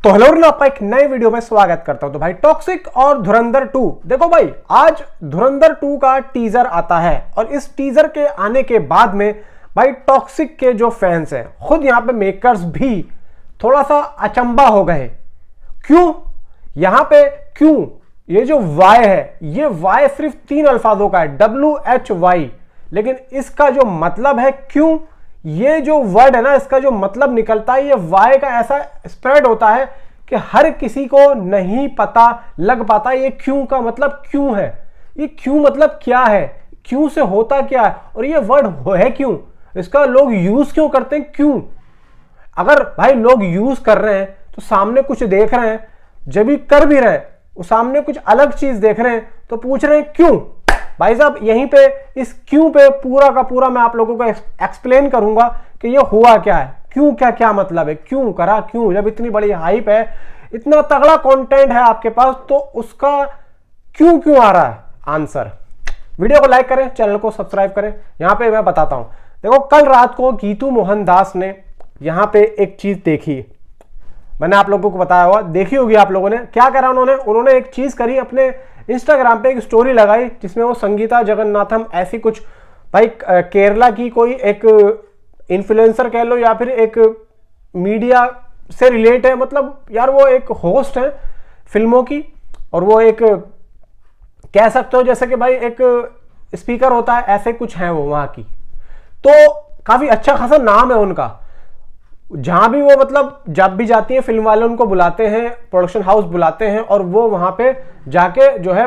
तो हेलो आपका एक नए वीडियो में स्वागत करता हूं। तो भाई टॉक्सिक और धुरंधर 2, देखो भाई आज धुरंधर 2 का टीजर आता है और इस टीजर के आने के बाद में भाई टॉक्सिक के जो फैंस हैं, खुद यहां पे मेकर्स भी थोड़ा सा अचंबा हो गए। क्यों यहां पे क्यों ये जो वाई है, ये वाई सिर्फ 3 अल्फाजों का है, WHY, लेकिन इसका जो मतलब है क्यों, ये जो वर्ड है ना, इसका जो मतलब निकलता है, ये वाई का ऐसा स्प्रेड होता है कि हर किसी को नहीं पता लग पाता ये क्यों का मतलब क्यों है, ये क्यों मतलब क्या है, क्यों से होता क्या है और ये वर्ड है क्यों, इसका लोग यूज क्यों करते हैं, क्यों। अगर भाई लोग यूज कर रहे हैं तो सामने कुछ देख रहे हैं, जब भी कर भी रहे हैं वो सामने कुछ अलग चीज देख रहे हैं तो पूछ रहे हैं क्यों। भाई साहब यहीं पे इस क्यों पे पूरा का पूरा मैं आप लोगों को एक्सप्लेन करूंगा कि ये हुआ क्या है, क्यों क्या क्या मतलब है, क्यों करा क्यों। जब इतनी बड़ी हाइप है, इतना तगड़ा कंटेंट है आपके पास, तो उसका क्यों क्यों आ रहा है आंसर। वीडियो को लाइक करें, चैनल को सब्सक्राइब करें। यहां पे मैं बताता हूं, देखो कल रात को गीतू मोहनदास ने यहां पे एक चीज देखी, मैंने आप लोगों को बताया हुआ, देखी होगी आप लोगों ने। क्या करा उन्होंने एक चीज करी, अपने इंस्टाग्राम पे एक स्टोरी लगाई जिसमें वो संगीता जगन्नाथम ऐसी कुछ भाई केरला की कोई एक इन्फ्लुएंसर कह लो या फिर एक मीडिया से रिलेट है, मतलब यार वो एक होस्ट है फिल्मों की, और वो एक कह सकते हो जैसे कि भाई एक स्पीकर होता है, ऐसे कुछ है वो वहां की। तो काफी अच्छा खासा नाम है उनका, जहां भी वो मतलब जब भी जाती है फिल्म वाले उनको बुलाते हैं, प्रोडक्शन हाउस बुलाते हैं और वो वहां पे जाके जो है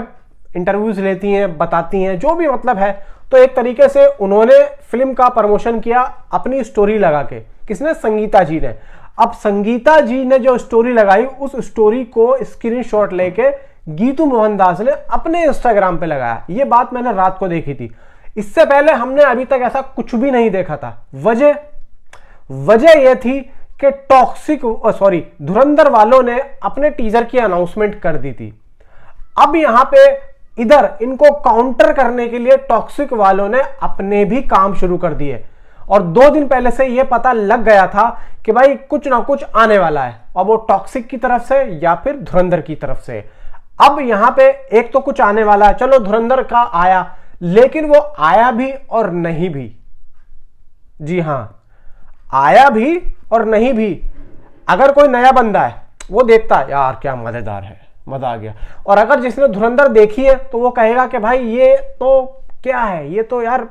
इंटरव्यूज लेती हैं, बताती हैं जो भी मतलब है। तो एक तरीके से उन्होंने फिल्म का प्रमोशन किया अपनी स्टोरी लगा के। किसने? संगीता जी ने। अब संगीता जी ने जो स्टोरी लगाई, उस स्टोरी को स्क्रीनशॉट लेके गीतू मोहनदास ने अपने इंस्टाग्राम पे लगाया। ये बात मैंने रात को देखी थी, इससे पहले हमने अभी तक ऐसा कुछ भी नहीं देखा था। वजह यह थी कि धुरंधर वालों ने अपने टीजर की अनाउंसमेंट कर दी थी। अब यहां पे इधर इनको काउंटर करने के लिए टॉक्सिक वालों ने अपने भी काम शुरू कर दिए, और 2 दिन पहले से यह पता लग गया था कि भाई कुछ ना कुछ आने वाला है, और वो टॉक्सिक की तरफ से या फिर धुरंधर की तरफ से। अब यहां पे एक तो कुछ आने वाला है, चलो धुरंधर का आया, लेकिन वो आया भी और नहीं भी। जी हां, आया भी और नहीं भी। अगर कोई नया बंदा है वो देखता है यार क्या मजेदार है, मजा आ गया, और अगर जिसने धुरंधर देखी है तो वो कहेगा कि भाई ये तो क्या है, ये तो यार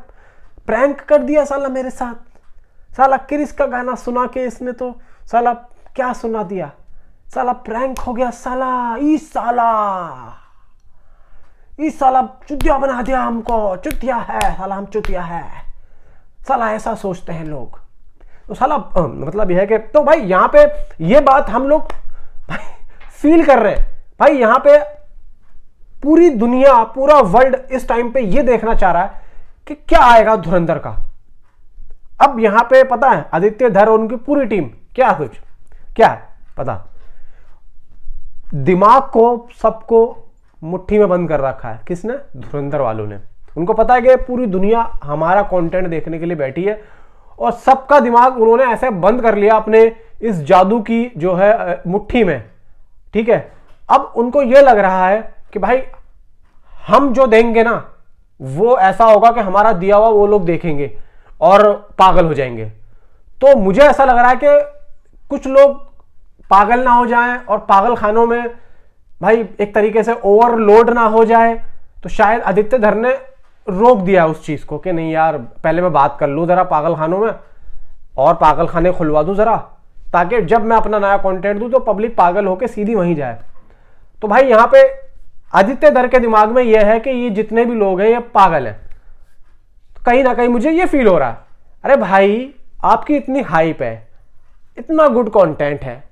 प्रैंक कर दिया साला मेरे साथ, साला क्रिस का गाना सुना के इसने तो साला क्या सुना दिया, साला प्रैंक हो गया, साला इस साला चुतिया बना दिया हमको, चुतिया है साला, हम चुतिया है साला, ऐसा सोचते हैं लोग। तो साला मतलब यह है कि तो भाई यहां पे ये बात हम लोग भाई फील कर रहे हैं। भाई यहां पे पूरी दुनिया, पूरा वर्ल्ड इस टाइम पे ये देखना चाह रहा है कि क्या आएगा धुरंधर का। अब यहां पे पता है आदित्य धर और उनकी पूरी टीम क्या है पता, दिमाग को सबको मुट्ठी में बंद कर रखा है। किसने? धुरंधर वालों ने। उनको पता है कि पूरी दुनिया हमारा कंटेंट देखने के लिए बैठी है, और सबका दिमाग उन्होंने ऐसे बंद कर लिया अपने इस जादू की जो है मुट्ठी में। ठीक है, अब उनको यह लग रहा है कि भाई हम जो देंगे ना वो ऐसा होगा कि हमारा दिया हुआ वो लोग देखेंगे और पागल हो जाएंगे। तो मुझे ऐसा लग रहा है कि कुछ लोग पागल ना हो जाएं और पागल खानों में भाई एक तरीके से ओवरलोड ना हो जाए, तो शायद आदित्य धर ने रोक दिया उस चीज को कि नहीं यार पहले मैं बात कर लूं जरा पागल खानों में, और पागल खाने खुलवा दूं जरा, ताकि जब मैं अपना नया कंटेंट दूं तो पब्लिक पागल होकर सीधी वहीं जाए। तो भाई यहां पे आदित्य धर के दिमाग में यह है कि ये जितने भी लोग हैं ये पागल हैं। कहीं ना कहीं मुझे ये फील हो रहा है, अरे भाई आपकी इतनी हाइप है, इतना गुड कंटेंट है,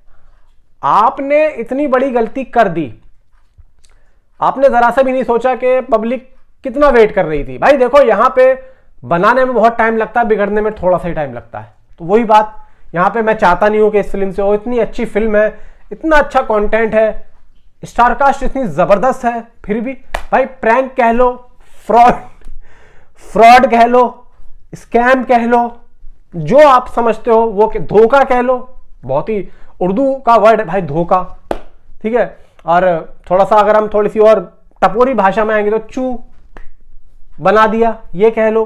आपने इतनी बड़ी गलती कर दी, आपने जरा सा भी नहीं सोचा कि पब्लिक कितना वेट कर रही थी। भाई देखो यहां पे बनाने में बहुत टाइम लगता है, बिगड़ने में थोड़ा सा ही टाइम लगता है। तो वही बात यहां पे मैं चाहता नहीं हूं कि इस फिल्म से हो, इतनी अच्छी फिल्म है, इतना अच्छा कंटेंट है, स्टारकास्ट इतनी जबरदस्त है, फिर भी भाई प्रैंक कह लो, फ्रॉड कह लो, स्कैम कह लो, जो आप समझते हो वो, धोखा कह लो, बहुत ही उर्दू का वर्ड है भाई धोखा, ठीक है। और थोड़ा सा अगर हम थोड़ी सी और टपोरी भाषा में आएंगे तो चू बना दिया, ये कह लो।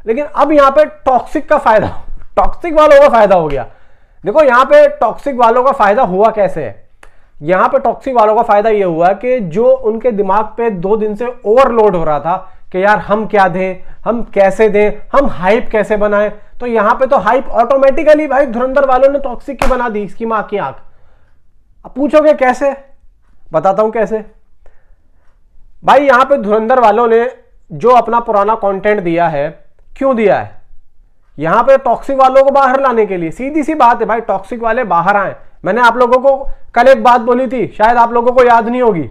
लेकिन अब यहां पे टॉक्सिक का फायदा, टॉक्सिक वालों का फायदा हो गया। देखो यहां पे टॉक्सिक वालों का फायदा हुआ कैसे है, यहां पे टॉक्सिक वालों का फायदा यह हुआ कि जो उनके दिमाग पे 2 दिन से ओवरलोड हो रहा था कि यार हम क्या दें, हम कैसे दें, हम हाइप कैसे बनाएं, तो यहां पे तो हाइप ऑटोमेटिकली भाई धुरंधर वालों ने टॉक्सिक की बना दी, इसकी मां की आंख। अब पूछोगे कैसे, बताता हूं कैसे। भाई यहां पे धुरंधर वालों ने जो अपना पुराना कंटेंट दिया है, क्यों दिया है, यहां पे टॉक्सिक वालों को बाहर लाने के लिए। सीधी सी बात है भाई, टॉक्सिक वाले बाहर आए। मैंने आप लोगों को कल एक बात बोली थी, शायद आप लोगों को याद नहीं होगी।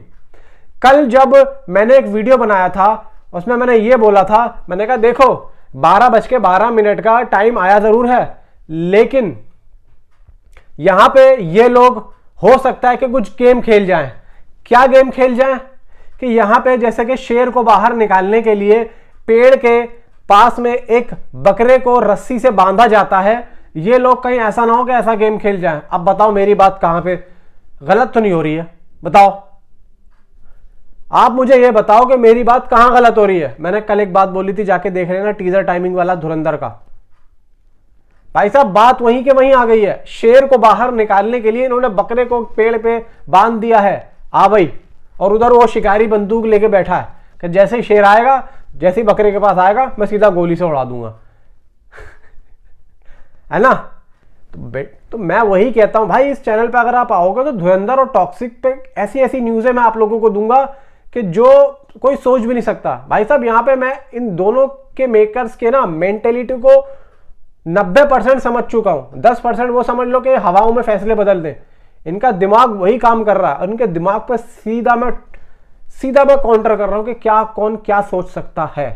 कल जब मैंने एक वीडियो बनाया था उसमें मैंने ये बोला था, मैंने कहा देखो 12:12 का टाइम आया जरूर है, लेकिन यहां पे ये लोग हो सकता है कि कुछ गेम खेल जाएं। क्या गेम खेल जाएं कि यहां पे जैसे कि शेर को बाहर निकालने के लिए पेड़ के पास में एक बकरे को रस्सी से बांधा जाता है, ये लोग कहीं ऐसा ना हो कि ऐसा गेम खेल जाएं। अब बताओ मेरी बात कहां पे गलत तो नहीं हो रही है, बताओ आप मुझे ये बताओ कि मेरी बात कहां गलत हो रही है। मैंने कल एक बात बोली थी, जाके देख लेना टीजर टाइमिंग वाला धुरंधर का। भाई साहब बात वहीं के वहीं आ गई है, शेर को बाहर निकालने के लिए इन्होंने बकरे को पेड़ पे बांध दिया है, आ भाई, और उधर वो शिकारी बंदूक लेके बैठा है कि जैसे ही शेर आएगा, जैसे ही बकरे के पास आएगा मैं सीधा गोली से उड़ा दूंगा है ना। तो मैं वही कहता हूं भाई, इस चैनल पे अगर आप आओगे तो धुरंधर और टॉक्सिक पे ऐसी ऐसी न्यूज़ें मैं आप लोगों को दूंगा कि जो कोई सोच भी नहीं सकता। भाई साहब यहां पे मैं इन दोनों के मेकर्स के ना मेंटेलिटी को 90% समझ चुका हूं। 10% वो समझ लो कि हवाओं में फैसले बदल दें, इनका दिमाग वही काम कर रहा है। उनके दिमाग पर सीधा मैं काउंटर कर रहा हूं कि क्या कौन क्या सोच सकता है।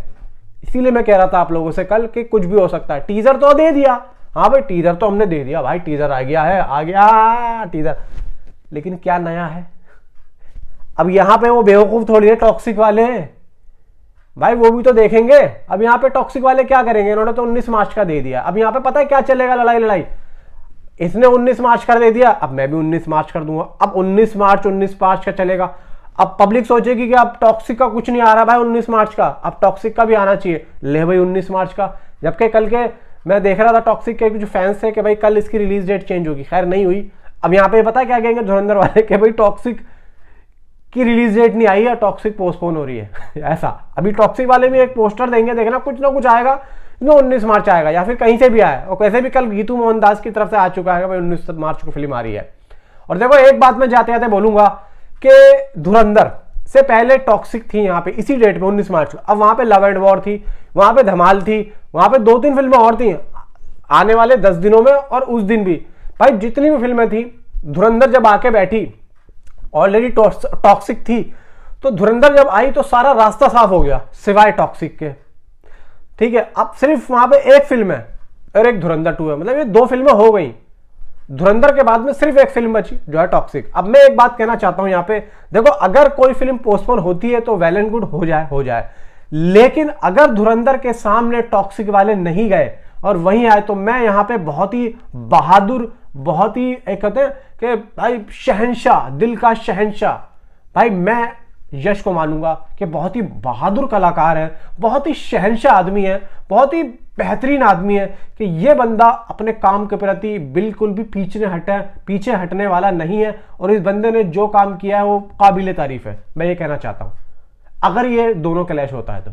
इसीलिए मैं कह रहा था आप लोगों से कल कि कुछ भी हो सकता है। टीजर तो दे दिया, हाँ भाई टीजर तो हमने दे दिया भाई, टीजर आ गया टीजर, लेकिन क्या नया है। अब यहां पे वो बेवकूफ थोड़ी है टॉक्सिक वाले भाई, वो भी तो देखेंगे। अब यहाँ पे टॉक्सिक वाले क्या करेंगे, इन्होंने तो 19 मार्च का दे दिया। अब यहाँ पे पता है क्या चलेगा, लड़ाई। इसने 19 मार्च का दे दिया, अब मैं भी 19 मार्च कर दूंगा। अब 19 मार्च का चलेगा। अब पब्लिक सोचेगी कि अब टॉक्सिक का कुछ नहीं आ रहा भाई 19 मार्च का, अब टॉक्सिक का भी आना चाहिए, ले भाई 19 मार्च का। जबकि कल के मैं देख रहा था टॉक्सिक के जो फैंस थे कि भाई कल इसकी रिलीज डेट चेंज होगी, खैर नहीं हुई। अब यहाँ पे पता है क्या कहेंगे धुरंधर वाले कि भाई टॉक्सिक की रिलीज डेट नहीं आई है, टॉक्सिक पोस्टपोन हो रही है ऐसा। अभी टॉक्सिक वाले भी एक पोस्टर देंगे, देखना कुछ ना कुछ आएगा, 19 मार्च आएगा या फिर कहीं से भी आए। और कैसे भी कल गीतू मोहन दास की तरफ से आ चुका है भाई 19 मार्च को फिल्म आ रही है। और देखो एक बात मैं जाते जाते बोलूंगा कि धुरंधर से पहले टॉक्सिक थी यहाँ पे इसी डेट पे 19 मार्च को। अब वहां पे लव एंड वॉर थी, वहां पे धमाल थी, वहां पे 2-3 फिल्में और थी आने वाले 10 दिनों में, और उस दिन भी भाई जितनी भी फिल्में थी, धुरंधर जब आके बैठी ऑलरेडी टॉक्सिक थी, तो धुरंधर जब आई तो सारा रास्ता साफ हो गया सिवाय टॉक्सिक के, ठीक है। अब सिर्फ वहां पे एक फिल्म है और एक धुरंधर 2 है, मतलब ये 2 फिल्में हो गई। धुरंधर के बाद में सिर्फ एक फिल्म बची जो है टॉक्सिक। अब मैं एक बात कहना चाहता हूं यहाँ पे, देखो अगर कोई फिल्म पोस्टपोन होती है तो वेल एंड गुड, हो जाए, लेकिन अगर धुरंधर के सामने टॉक्सिक वाले नहीं गए और वहीं आए, तो मैं यहाँ पे बहुत ही बहादुर, बहुत ही एक कहते हैं कि भाई शहंशाह, दिल का शहंशाह, भाई मैं यश को मानूंगा कि बहुत ही बहादुर कलाकार है, बहुत ही शहंशाह आदमी है, बहुत ही बेहतरीन आदमी है कि ये बंदा अपने काम के प्रति बिल्कुल भी पीछे हटने वाला नहीं है। और इस बंदे ने जो काम किया है वो काबिले तारीफ है, मैं ये कहना चाहता हूं, अगर ये दोनों क्लैश होता है तो।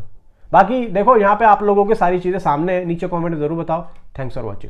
बाकी देखो यहाँ पे आप लोगों के सारी चीजें सामने, नीचे कमेंट में जरूर बताओ। Thanks for watching.